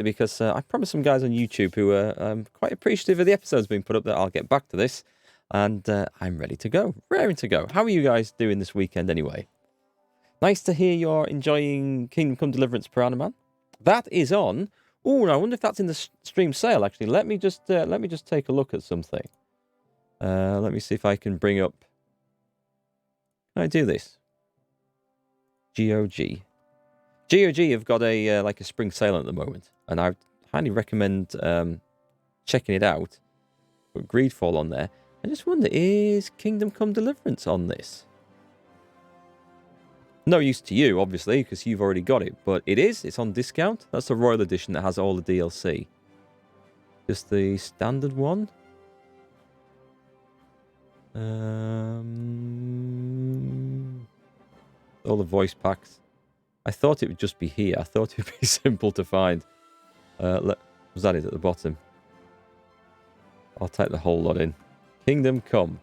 because I promised some guys on YouTube who are quite appreciative of the episodes being put up that I'll get back to this. And I'm ready to go. Raring to go. How are you guys doing this weekend anyway? Nice to hear you're enjoying Kingdom Come Deliverance Piranha Man. That is on. Oh, I wonder if that's in the stream sale, actually. Let me just take a look at something. Let me see if I can bring up... Can I do this? GOG. GOG have got a like a spring sale at the moment, and I highly recommend checking it out. Put Greedfall on there. I just wonder, is Kingdom Come Deliverance on this? No use to you, obviously, because you've already got it, but it is. It's on discount. That's the Royal Edition that has all the DLC. Just the standard one. All the voice packs. I thought it would just be here. I thought it would be simple to find. Was that it at the bottom? I'll take the whole lot in. Kingdom Come.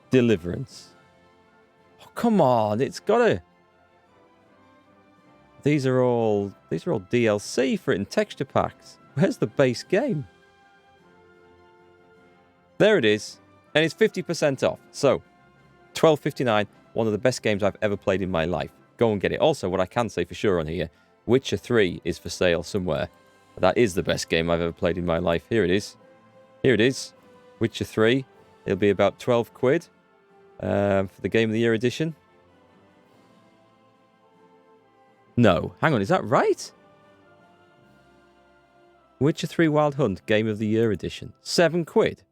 Deliverance. Oh, come on. It's got to... These are all DLC for it in texture packs. Where's the base game? There it is. And it's 50% off. So, $12.59. One of the best games I've ever played in my life. Go and get it. Also, what I can say for sure on here, Witcher 3 is for sale somewhere. That is the best game I've ever played in my life. Here it is. Here it is. Witcher 3. It'll be about 12 quid for the Game of the Year edition. No. Hang on, is that right? Witcher 3 Wild Hunt Game of the Year edition. 7 quid.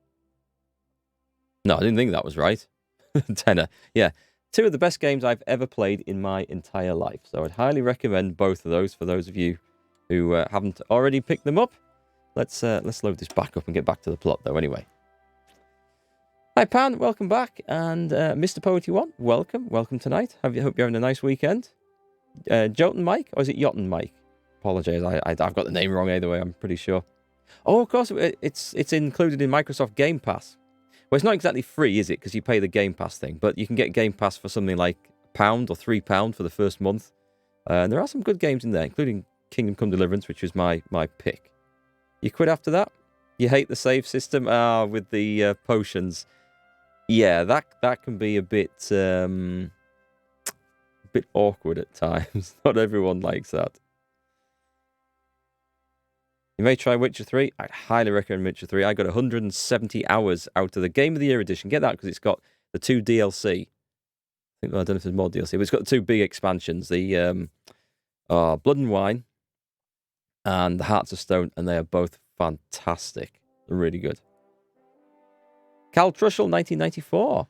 No, I didn't think that was right. Tenner. Yeah. 2 of the best games I've ever played in my entire life. So I'd highly recommend both of those for those of you who haven't already picked them up. Let's load this back up and get back to the plot, though, anyway. Hi, Pan. Welcome back. And Mr. Poetry1, welcome. Welcome tonight. Hope you're having a nice weekend. Jotun Mike? Or is it Yotten Mike? Apologise. I've got the name wrong either way, I'm pretty sure. Oh, of course. It's included in Microsoft Game Pass. Well, it's not exactly free, is it? Because you pay the Game Pass thing. But you can get Game Pass for something like £1 or £3 for the first month. And there are some good games in there, including Kingdom Come Deliverance, which was my pick. You quit after that? You hate the save system? With the potions. Yeah, that can be a bit awkward at times. Not everyone likes that. You may try Witcher 3. I'd highly recommend Witcher 3. I got 170 hours out of the Game of the Year edition. Get that because it's got the 2 DLC. I don't know if there's more DLC, but it's got the 2 big expansions. The Blood and Wine and the Hearts of Stone, and they are both fantastic. They're really good. Cal Trushell, 1994.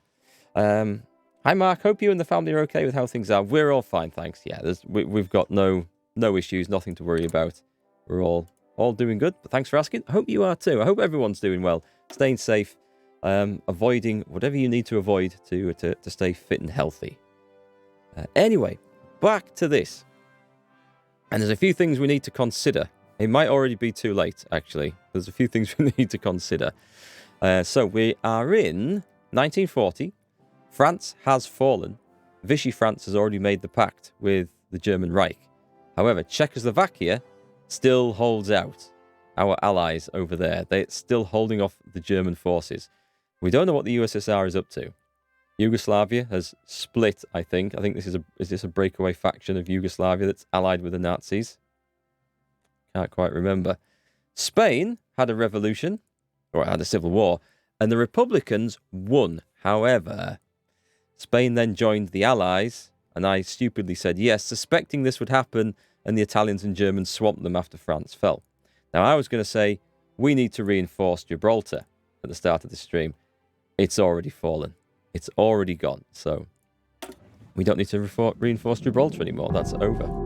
Hi, Mark. Hope you and the family are okay with how things are. We're all fine, thanks. Yeah, we've got no issues, nothing to worry about. We're all doing good, but thanks for asking. I hope you are too. I hope everyone's doing well, staying safe, avoiding whatever you need to avoid to stay fit and healthy. Anyway, back to this. And there's a few things we need to consider. It might already be too late, actually. There's a few things we need to consider. So we are in 1940. France has fallen. Vichy France has already made the pact with the German Reich. However, Czechoslovakia still holds out. Our allies over there, they're still holding off the German forces. We don't know what the USSR is up to. Yugoslavia has split, I think. I think is this a breakaway faction of Yugoslavia that's allied with the Nazis? Can't quite remember. Spain had a revolution, or had a civil war, and the Republicans won. However, Spain then joined the Allies, and I stupidly said yes, suspecting this would happen, and the Italians and Germans swamped them after France fell. Now, I was going to say, we need to reinforce Gibraltar at the start of the stream. It's already fallen. It's already gone, so we don't need to reinforce Gibraltar anymore. That's over.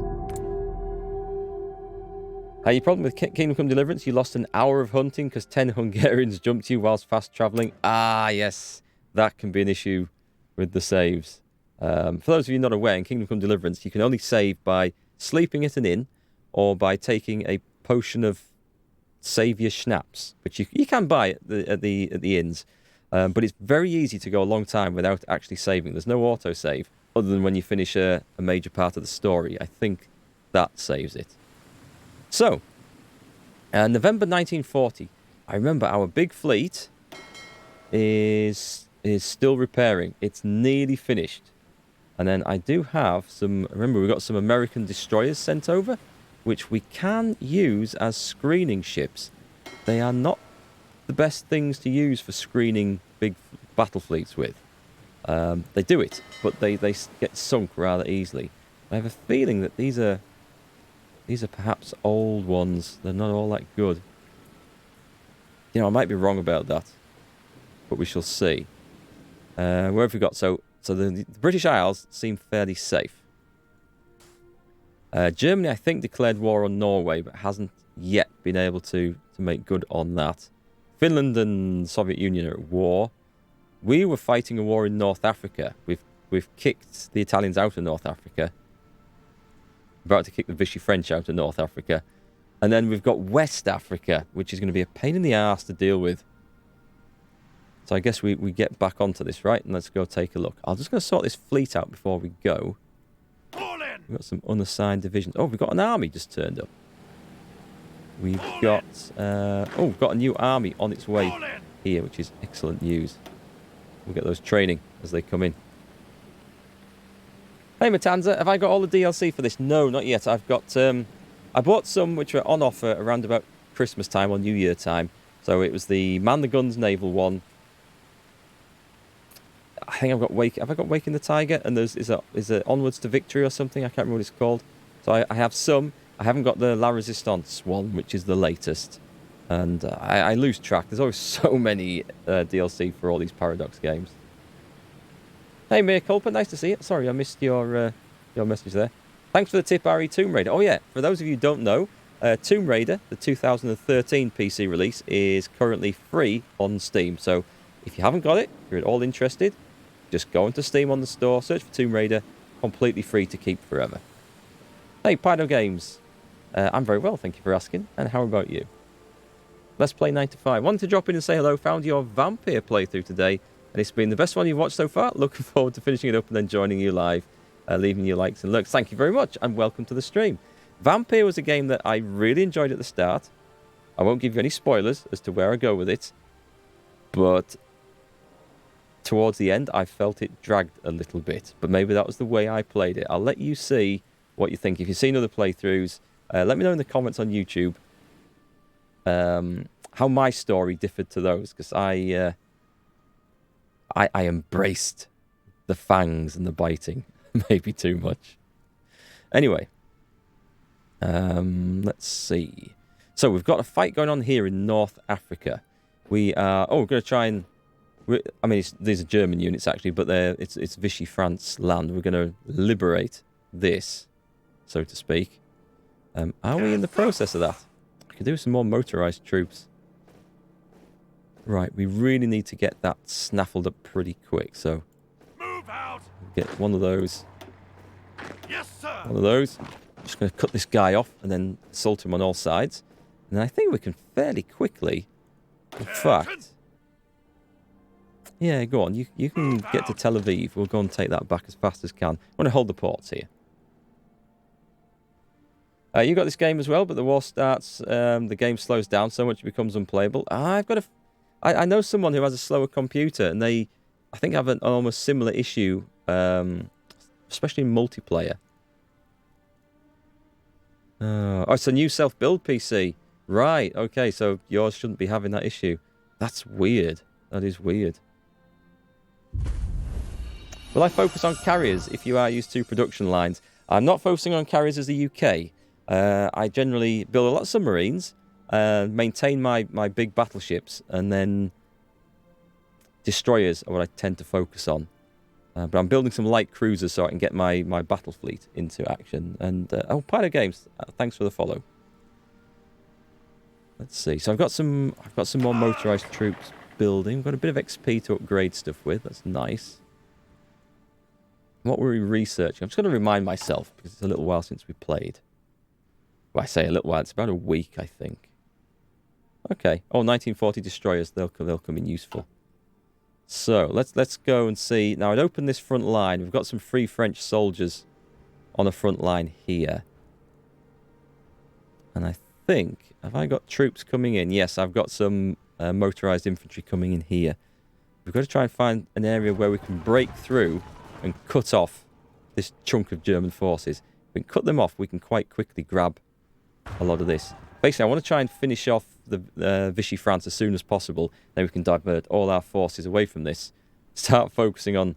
Your problem with Kingdom Come Deliverance, you lost an hour of hunting because 10 Hungarians jumped you whilst fast travelling. Ah, yes, that can be an issue with the saves. For those of you not aware, in Kingdom Come Deliverance, you can only save by sleeping at an inn or by taking a potion of saviour schnapps, which you can buy at the inns. But it's very easy to go a long time without actually saving. There's no autosave other than when you finish a major part of the story. I think that saves it. So, November 1940. I remember our big fleet is still repairing. It's nearly finished. And then I do have some... Remember, we got some American destroyers sent over, which we can use as screening ships. They are not the best things to use for screening big battle fleets with. They do it, but they get sunk rather easily. I have a feeling that these are perhaps old ones. They're not all that good. You know, I might be wrong about that, but we shall see. Where have we got? So the British Isles seem fairly safe. Germany, I think, declared war on Norway, but hasn't yet been able to make good on that. Finland and the Soviet Union are at war. We were fighting a war in North Africa. We've kicked the Italians out of North Africa. About to kick the Vichy French out of North Africa. And then we've got West Africa, which is going to be a pain in the arse to deal with. So I guess we get back onto this, right? And let's go take a look. I'm just going to sort this fleet out before we go. We've got some unassigned divisions. Oh, we've got an army just turned up. We've got... we've got a new army on its way here, which is excellent news. We'll get those training as they come in. Hey, Matanza, have I got all the DLC for this? No, not yet. I've got... I bought some which were on offer around about Christmas time or New Year time. So it was the Man the Guns naval one. I think I've got Wake... Have I got Wake in the Tiger? And is it Onwards to Victory or something? I can't remember what it's called. So I have some. I haven't got the La Resistance one, which is the latest. And I lose track. There's always so many DLC for all these Paradox games. Hey, Mea Culpa, nice to see you. Sorry, I missed your message there. Thanks for the tip, RE Tomb Raider. Oh, yeah, for those of you who don't know, Tomb Raider, the 2013 PC release, is currently free on Steam. So if you haven't got it, if you're at all interested, just go into Steam on the store, search for Tomb Raider, completely free to keep forever. Hey, Pido Games. I'm very well, thank you for asking. And how about you? Let's Play 9 to 5. Wanted to drop in and say hello. Found your Vampire playthrough today, and it's been the best one you've watched so far. Looking forward to finishing it up and then joining you live, leaving your likes and lurks. Thank you very much, and welcome to the stream. Vampire was a game that I really enjoyed at the start. I won't give you any spoilers as to where I go with it, but towards the end, I felt it dragged a little bit. But maybe that was the way I played it. I'll let you see what you think. If you've seen other playthroughs, let me know in the comments on YouTube how my story differed to those, because I embraced the fangs and the biting maybe too much. Anyway, let's see. So we've got a fight going on here in North Africa. We are we're going to try and... I mean, these are German units actually, but it's Vichy France land. We're going to liberate this, so to speak. Are we in the process of that? I could do some more motorized troops. Right, we really need to get that snaffled up pretty quick, so... Move out! Get one of those. Yes, sir! One of those. Just going to cut this guy off and then assault him on all sides. And I think we can fairly quickly... In fact... Yeah, go on. You can get to Tel Aviv. We'll go and take that back as fast as can. I want to hold the ports here. You got this game as well, but the war starts, the game slows down so much it becomes unplayable. I know someone who has a slower computer, and they, I think, have an almost similar issue, especially in multiplayer. Oh, it's a new self-build PC. Right, okay, so yours shouldn't be having that issue. That's weird. That is weird. Will I focus on carriers if you are used to production lines? I'm not focusing on carriers as the UK. I generally build a lot of submarines, maintain my big battleships, and then destroyers are what I tend to focus on. But I'm building some light cruisers so I can get my battle fleet into action. And oh, Pido Games, thanks for the follow. Let's see. So I've got some more motorized troops building. We've got a bit of XP to upgrade stuff with. That's nice. What were we researching? I'm just going to remind myself because it's a little while since we played. Well, I say a little while. It's about a week, I think. Okay. Oh, 1940 destroyers. They'll come in useful. So let's go and see. Now I'd open this front line. We've got some Free French soldiers on a front line here. And I think, have I got troops coming in? Yes, I've got some motorized infantry coming in here. We've got to try and find an area where we can break through and cut off this chunk of German forces. If we can cut them off, we can quite quickly grab a lot of this. Basically, I want to try and finish off the Vichy France as soon as possible. Then we can divert all our forces away from this. Start focusing on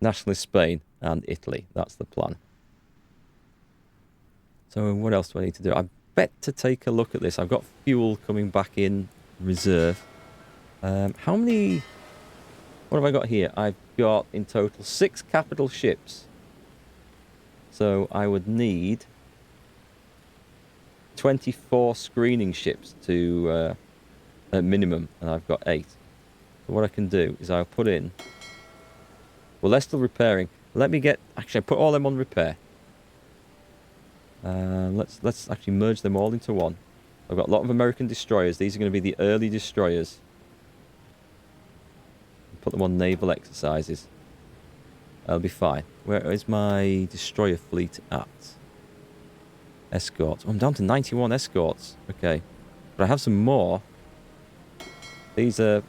nationalist Spain and Italy. That's the plan. So what else do I need to do? I bet to take a look at this. I've got fuel coming back in reserve. How many... What have I got here? I've got in total 6 capital ships. So I would need 24 screening ships to at minimum, and I've got 8. So what I can do is I'll put in... Well, they're still repairing. Let me get... Actually, I put all them on repair. Let's actually merge them all into one. I've got a lot of American destroyers. These are going to be the early destroyers. Put them on naval exercises. That'll be fine. Where is my destroyer fleet at? Escorts. Oh, I'm down to 91 escorts. Okay. But I have some more. These are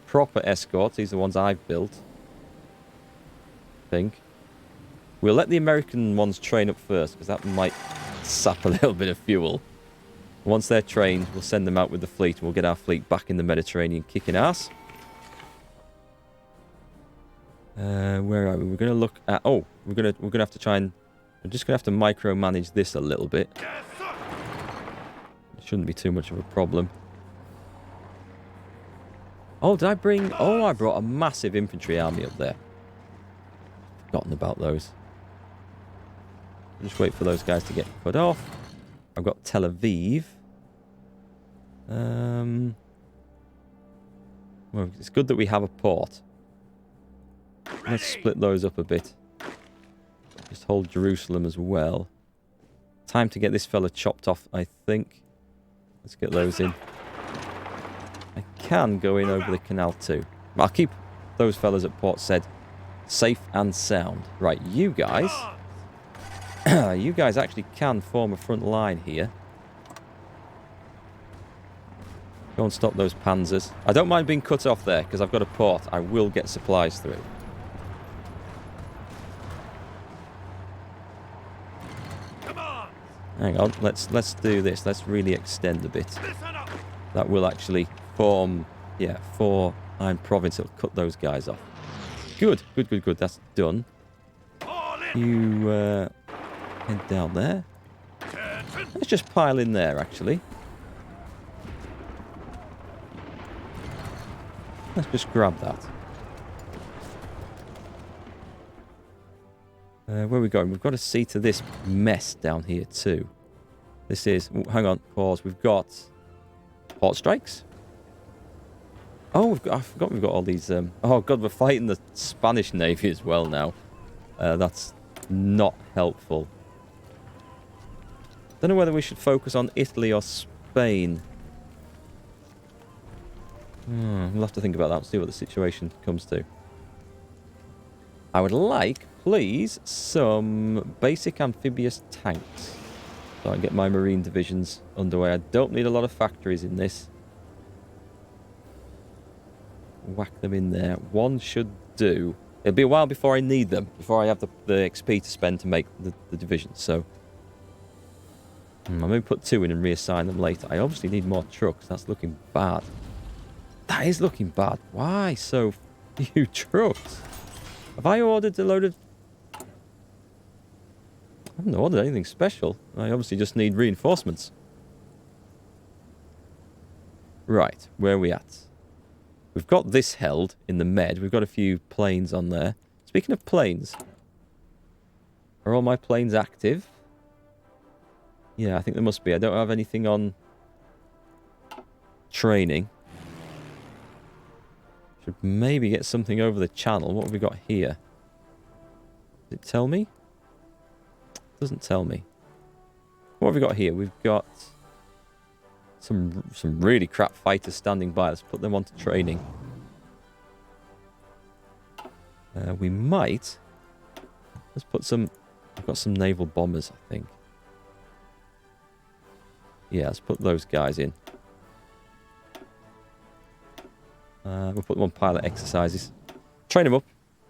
proper escorts. These are the ones I've built. I think. We'll let the American ones train up first, because that might sap a little bit of fuel. Once they're trained, we'll send them out with the fleet, and we'll get our fleet back in the Mediterranean kicking ass. Where are we? We're going to look at... Oh, we're going to have to try and... We're just going to have to micromanage this a little bit. It shouldn't be too much of a problem. Oh, did I bring... Oh, I brought a massive infantry army up there. Forgotten about those. Just wait for those guys to get cut off. I've got Tel Aviv. Well, it's good that we have a port. Let's split those up a bit. Just hold Jerusalem as well. Time to get this fella chopped off, I think. Let's get those in. I can go in over the canal too. I'll keep those fellas at Port Said safe and sound. Right, you guys. You guys actually can form a front line here. Go and stop those panzers. I don't mind being cut off there, because I've got a port. I will get supplies through. Hang on, let's do this. Let's really extend a bit. That will actually form, yeah, 4-line province. It'll cut those guys off. Good, good, good, good. That's done. You head down there. Let's just pile in there, actually. Let's just grab that. Where are we going? We've got to see to this mess down here too. This is... Oh, hang on, pause. We've got port strikes. Oh, I forgot we've got all these... Oh, God, we're fighting the Spanish Navy as well now. That's not helpful. Don't know whether we should focus on Italy or Spain. We'll have to think about that and see what the situation comes to. I would like, please, some basic amphibious tanks. So I can get my marine divisions underway. I don't need a lot of factories in this. Whack them in there. One should do. It'll be a while before I need them, before I have the XP to spend to make the divisions. So I'm going to put 2 in and reassign them later. I obviously need more trucks. That's looking bad. That is looking bad. Why so few trucks? Have I ordered a load of... I haven't ordered anything special. I obviously just need reinforcements. Right, where are we at? We've got this held in the Med. We've got a few planes on there. Speaking of planes, are all my planes active? Yeah, I think there must be. I don't have anything on training. Should maybe get something over the channel. What have we got here? Does it tell me? It doesn't tell me. What have we got here? We've got some really crap fighters standing by. Let's put them onto training. We might... Let's put some... I've got some naval bombers, I think. Yeah, let's put those guys in. We'll put them on pilot exercises. Train them up.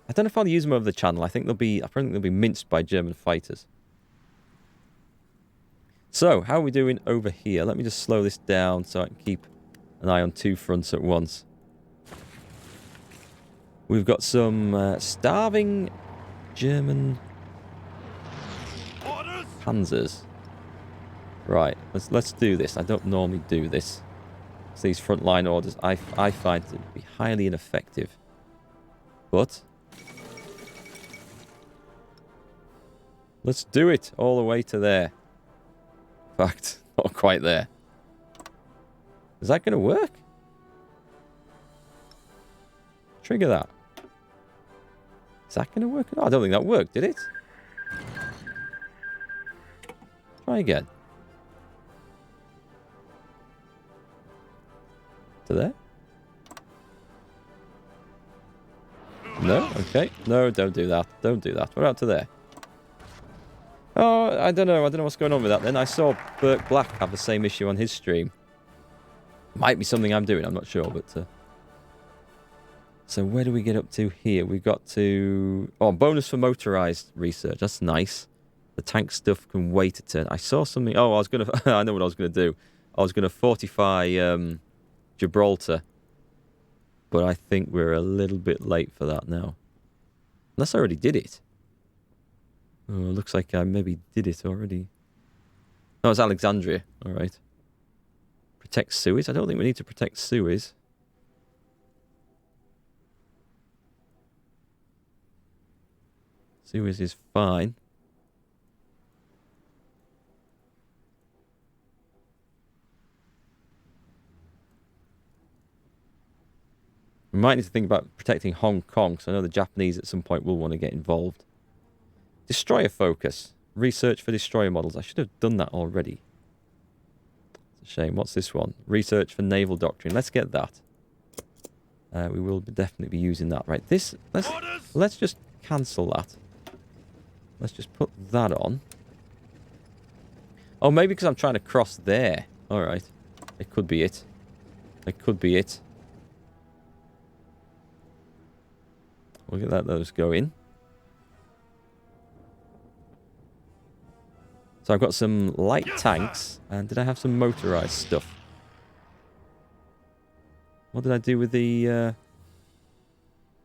I don't know if I'll use them over the channel. I think they'll be minced by German fighters. So, how are we doing over here? Let me just slow this down so I can keep an eye on two fronts at once. We've got some starving German panzers. Right, let's do this. I don't normally do this. So these frontline orders, I find to be highly ineffective. But let's do it all the way to there. In fact, not quite there. Is that going to work? Trigger that. Is that going to work? Oh, I don't think that worked, did it? Try again. To there? No? Okay. No, don't do that. Don't do that. What out to there? Oh, I don't know. I don't know what's going on with that then. I saw Burke Black have the same issue on his stream. Might be something I'm doing. I'm not sure, but... So where do we get up to here? We've got to... Oh, bonus for motorized research. That's nice. The tank stuff can wait a turn. I saw something... Oh, I was going to... I know what I was going to do. I was going to fortify Gibraltar. But I think we're a little bit late for that now. Unless I already did it. Oh, looks like I maybe did it already. No, it's Alexandria. All right. Protect Suez? I don't think we need to protect Suez. Suez is fine. We might need to think about protecting Hong Kong, so I know the Japanese at some point will want to get involved. Destroyer focus. Research for destroyer models. I should have done that already. It's a shame. What's this one? Research for naval doctrine. Let's get that. We will definitely be using that. Right, this... Let's just cancel that. Let's just put that on. Oh, maybe because I'm trying to cross there. Alright. It could be it. It could be it. We'll get those go in. So I've got some light tanks. And did I have some motorized stuff? What did I do with the...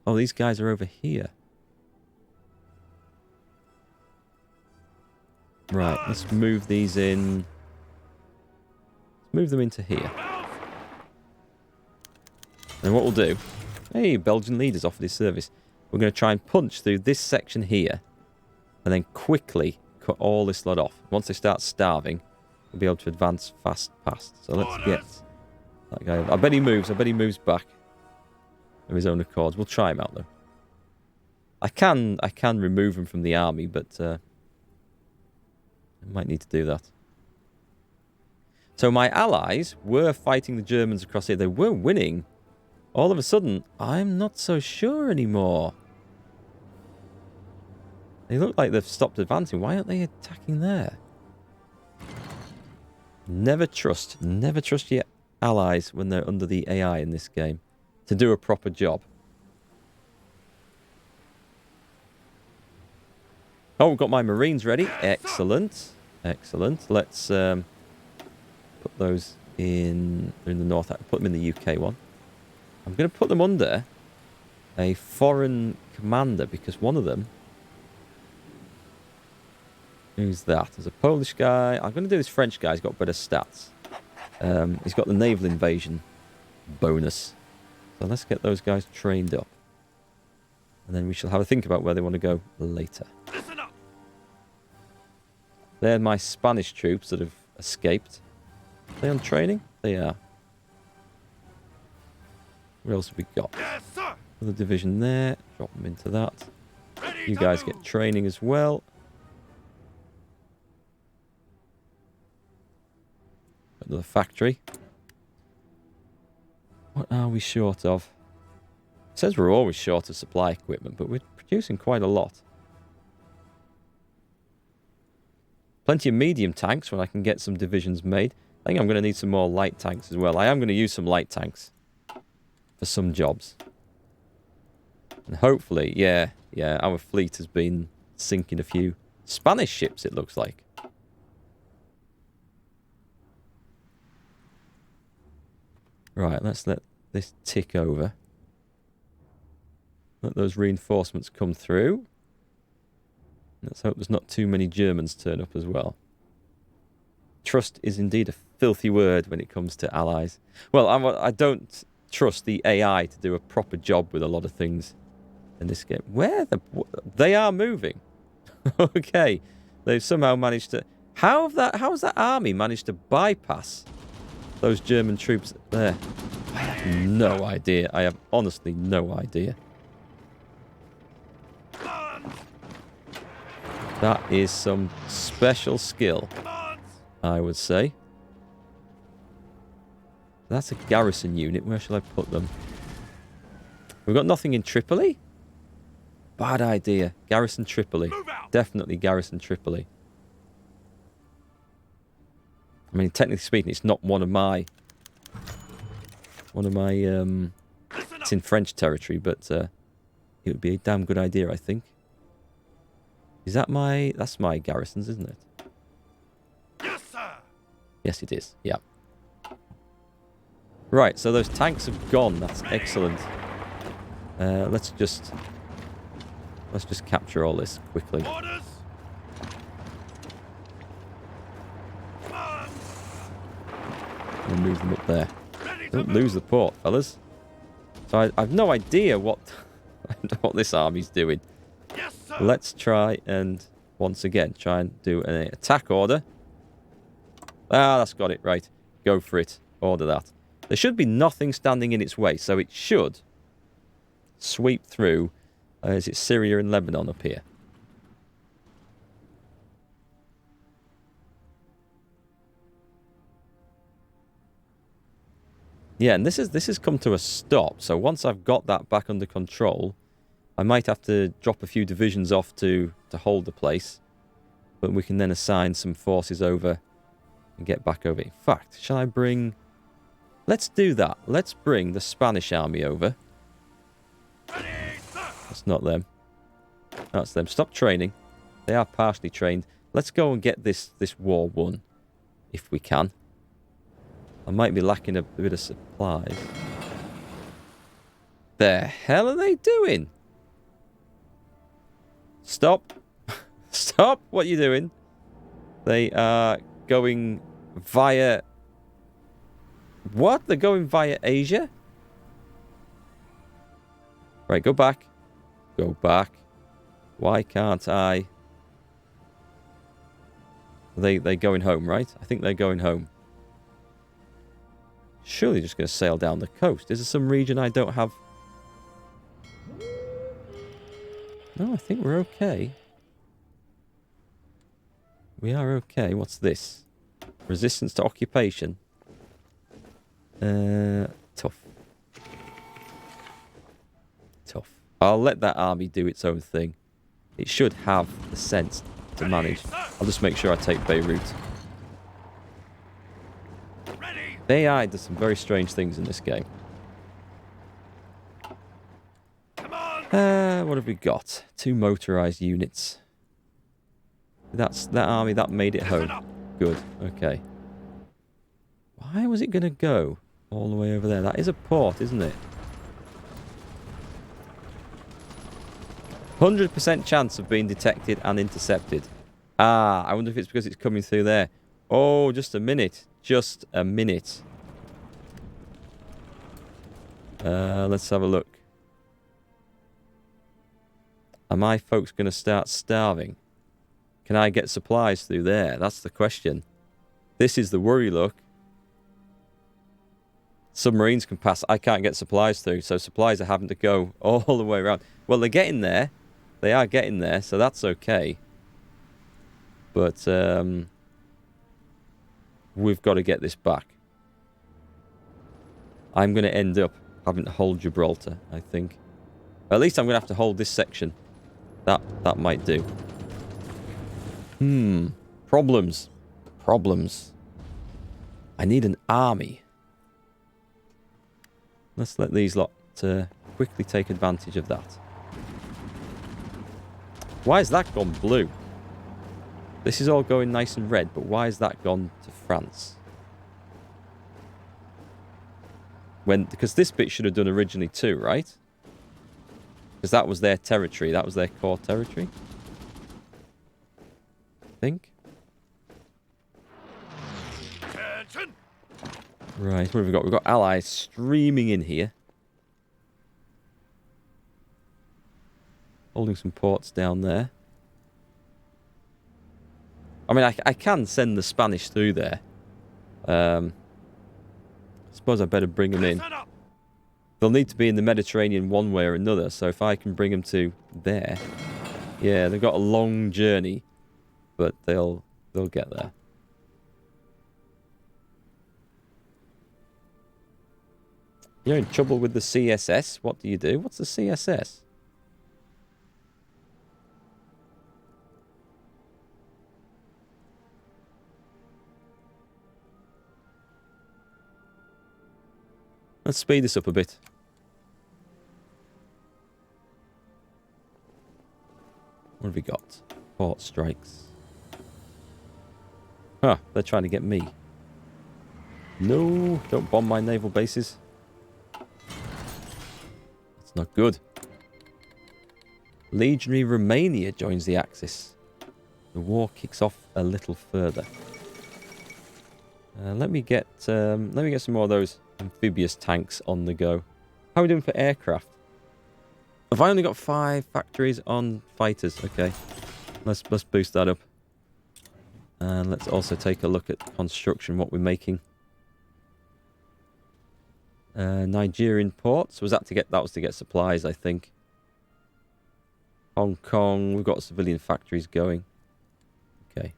Oh, these guys are over here. Right, let's move these in. Let's move them into here. And what we'll do... Hey, Belgian leader's offered his service. We're going to try and punch through this section here. And then quickly cut all this lot off. Once they start starving, we'll be able to advance fast past. So let's get that guy over. I bet he moves. I bet he moves back of his own accord. We'll try him out, though. I can remove him from the army, but I might need to do that. So my allies were fighting the Germans across here. They were winning. All of a sudden, I'm not so sure anymore. They look like they've stopped advancing. Why aren't they attacking there? Never trust your allies when they're under the AI in this game to do a proper job. Oh, we've got my Marines ready. Excellent. Excellent. Let's put those in... They're in the north. Put them in the UK one. I'm going to put them under a foreign commander because one of them... Who's that? There's a Polish guy. I'm going to do this French guy. He's got better stats. He's got the naval invasion bonus. So let's get those guys trained up. And then we shall have a think about where they want to go later. They're my Spanish troops that have escaped. Are they on training? They are. What else have we got? Yes, sir. Another division there. Drop them into that. You guys get training as well. Another factory. What are we short of? It says we're always short of supply equipment, but we're producing quite a lot. Plenty of medium tanks when I can get some divisions made. I think I'm going to need some more light tanks as well. I am going to use some light tanks for some jobs. And hopefully, yeah, our fleet has been sinking a few Spanish ships, it looks like. Right, let's let this tick over. Let those reinforcements come through. Let's hope there's not too many Germans turn up as well. Trust is indeed a filthy word when it comes to allies. Well, I don't trust the AI to do a proper job with a lot of things in this game. They are moving. Okay, they've somehow managed to. How has that army managed to bypass those German troops there? I have no idea. I have honestly no idea. That is some special skill, I would say. That's a garrison unit. Where shall I put them? We've got nothing in Tripoli? Bad idea. Garrison Tripoli. Definitely garrison Tripoli. I mean, technically speaking, it's not one of my... it's in French territory, but it would be a damn good idea, I think. Is that my... That's my garrisons, isn't it? Yes, sir. Yes, it is. Yeah. Right, so those tanks have gone. That's excellent. Let's just capture all this quickly. Orders. And move them up there. Don't lose the port, fellas. So I've no idea what this army's doing. Yes, sir. Let's try and once again try and do an attack order. Ah, that's got it right. Go for it. Order that. There should be nothing standing in its way, so it should sweep through. Is it Syria and Lebanon up here? Yeah, and this has come to a stop. So once I've got that back under control, I might have to drop a few divisions off to hold the place. But we can then assign some forces over and get back over. In fact, shall I bring... Let's do that. Let's bring the Spanish army over. That's not them. That's them. Stop training. They are partially trained. Let's go and get this war won, if we can. I might be lacking a bit of supplies. The hell are they doing? Stop. Stop. What are you doing? They are going via... What? They're going via Asia? Right, go back. Go back. Why can't I... They going home, right? I think they're going home. Surely just going to sail down the coast. Is there some region I don't have? No, I think we're okay. We are okay. What's this? Resistance to occupation. Tough. Tough. I'll let that army do its own thing. It should have the sense to manage. I'll just make sure I take Beirut. AI does some very strange things in this game. What have we got? 2 motorized units. That's that army that made it home. Good. Okay. Why was it going to go all the way over there? That is a port, isn't it? 100% chance of being detected and intercepted. Ah, I wonder if it's because it's coming through there. Oh, just a minute. Just a minute. Let's have a look. Are my folks going to start starving? Can I get supplies through there? That's the question. This is the worry, look. Submarines can pass. I can't get supplies through, so supplies are having to go all the way around. Well, they're getting there. They are getting there, so that's okay. But we've got to get this back. I'm going to end up having to hold Gibraltar, I think. At least I'm going to have to hold this section. That might do. Problems. Problems. I need an army. Let's let these lot quickly take advantage of that. Why has that gone blue? This is all going nice and red, but why has that gone to France? Because this bit should have done originally too, right? Because that was their territory. That was their core territory. I think. Attention! Right, what have we got? We've got allies streaming in here. Holding some ports down there. I mean, I can send the Spanish through there. I suppose I better bring them in. Listen up! They'll need to be in the Mediterranean one way or another, so if I can bring them to there... Yeah, they've got a long journey, but they'll get there. You're in trouble with the CSS? What do you do? What's the CSS? Let's speed this up a bit. What have we got? Port strikes. Huh, they're trying to get me. No, don't bomb my naval bases. That's not good. Legionary Romania joins the Axis. The war kicks off a little further. Let me get some more of those amphibious tanks on the go. How are we doing for aircraft? Have I only got 5 factories on fighters? Okay, let's boost that up. And let's also take a look at construction, what we're making. Nigerian ports, was that to get? That was to get supplies, I think. Hong Kong, we've got civilian factories going. Okay.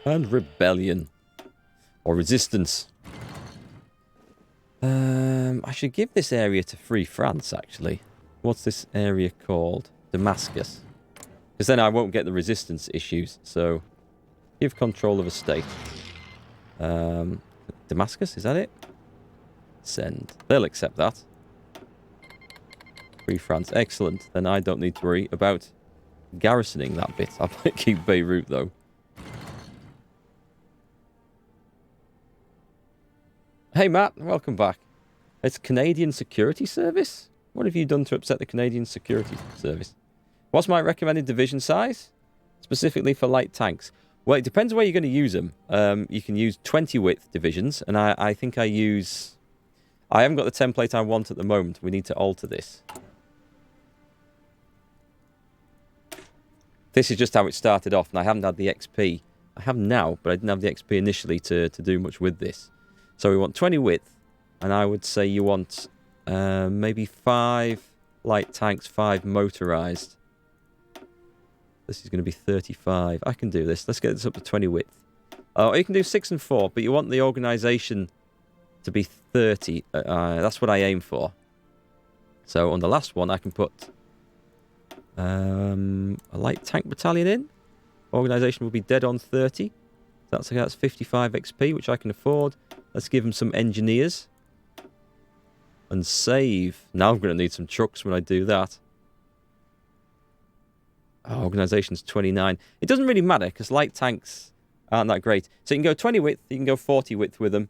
And rebellion. Or resistance. I should give this area to Free France, actually. What's this area called? Damascus. Because then I won't get the resistance issues. So, give control of a state. Damascus, is that it? Send. They'll accept that. Free France. Excellent. Then I don't need to worry about garrisoning that bit. I might keep Beirut, though. Hey, Matt. Welcome back. It's Canadian Security Service? What have you done to upset the Canadian Security Service? What's my recommended division size? Specifically for light tanks. Well, it depends where you're going to use them. You can use 20 width divisions, and I think I use... I haven't got the template I want at the moment. We need to alter this. This is just how it started off, and I haven't had the XP. I have now, but I didn't have the XP initially to do much with this. So we want 20 width, and I would say you want maybe 5 light tanks, 5 motorized. This is going to be 35. I can do this. Let's get this up to 20 width. You can do 6 and 4, but you want the organization to be 30. That's what I aim for. So on the last one, I can put a light tank battalion in. Organization will be dead on 30. That's 55 XP, which I can afford. Let's give them some engineers. And save. Now I'm going to need some trucks when I do that. Oh, organization's 29. It doesn't really matter, because light tanks aren't that great. So you can go 20 width, you can go 40 width with them.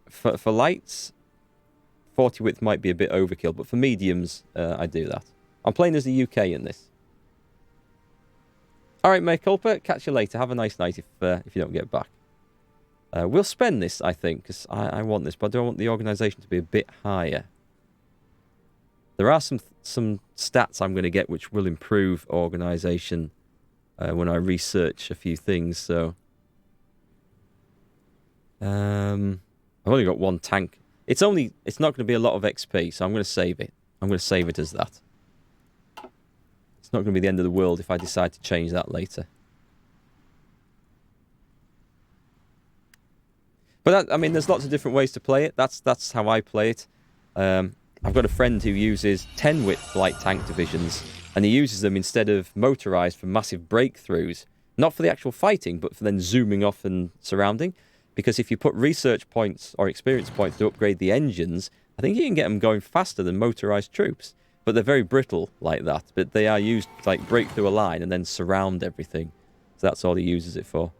For lights, 40 width might be a bit overkill, but for mediums, I do that. I'm playing as the UK in this. Alright, Mea Culpa, catch you later. Have a nice night if you don't get back. We'll spend this, I think, because I want this, but I don't want the organisation to be a bit higher. There are some stats I'm going to get which will improve organisation when I research a few things, so... I've only got 1 tank. It's not going to be a lot of XP, so I'm going to save it. I'm going to save it as that. It's not going to be the end of the world if I decide to change that later. But I mean, there's lots of different ways to play it. That's how I play it. I've got a friend who uses 10 width light tank divisions, and he uses them instead of motorized for massive breakthroughs. Not for the actual fighting, but for then zooming off and surrounding. Because if you put research points or experience points to upgrade the engines, I think you can get them going faster than motorized troops. But they're very brittle like that. But they are used to like break through a line and then surround everything. So that's all he uses it for.